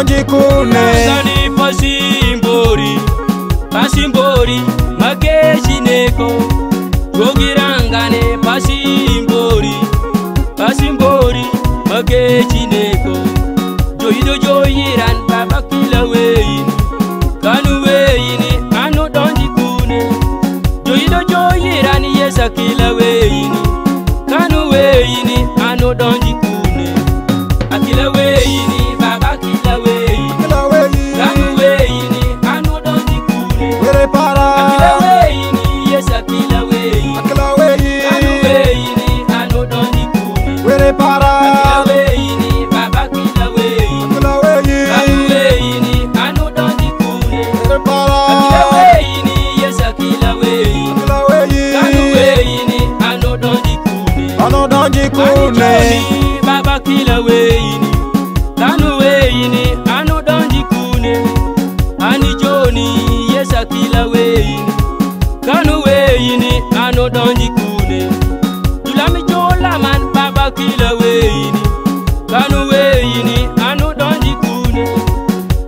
donji kune Gani pasimbori makeshi neko Jogirangane pasimbori makeshi neko Joyido joyiran baba kila weini Kanu weini anu donji kune Joyido joyiran yesa kila weini Kanu weini anu donji kune Akila weini baba kila weini Kanu weini anu donji kune Were para Akila weini yesa kila weini Kanu weini anu donji kune Were para Akila weini baba kila weini Kanu weini anu donji kune Were para Akila weini yesa kila weini Kanu weini anu donji kune Ano donji kune Anijoni baba kila weini Kanu weini anu donji kune Anijoni yesa kila weini Kanu weini anu donji kune Julami jola man baba kila weini Kanu weini anu donji kune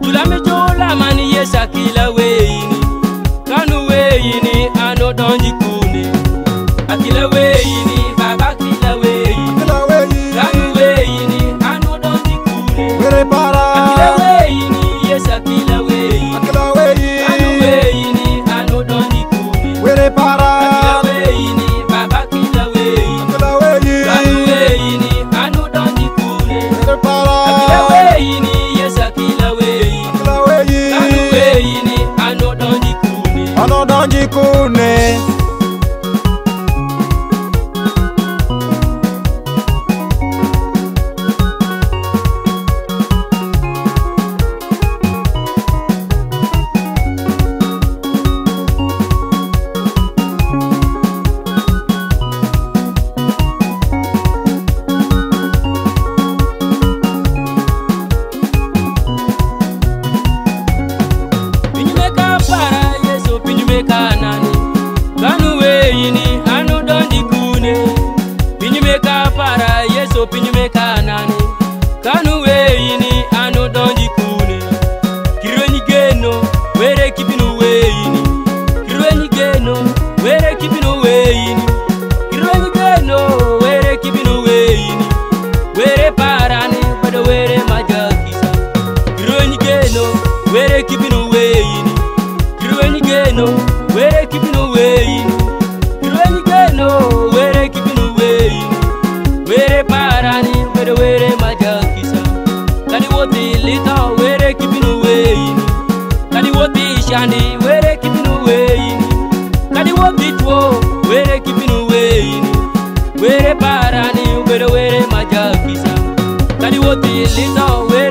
Julami jola man yesa kila weini Kanu weini anu donji kune Akila weini baba kila weini Kanu weini anu donji kune Were para Akila weini yesa kila weini Kanu weini anu donji kune Were para Akila weini baba kila weini Kanu weini anu donji kune Were para Akila weini yesa kila weini Kanu weini anu donji kune Ano donji kune Pinyumeka para yeso pinyumeka nani Kanu weini anu donji kune Pinyumeka para yeso pinyumeka nani Kanu weini anu donji kune Kirweni geno were kibinu weini Kirweni geno were kibinu weini Kirweni geno were kibinu weini Were parani pada were majakisa Kirweni geno were kibinu weini Kirweni geno were kibinu weini Kirweni geno were kibinu weini Were parani pada were majakisa Kali woti lita were kibinu weini Kali woti shani were kibinu weini Kali woti tuo were kibinu weini Were parani pada were majakisa Kali woti lita were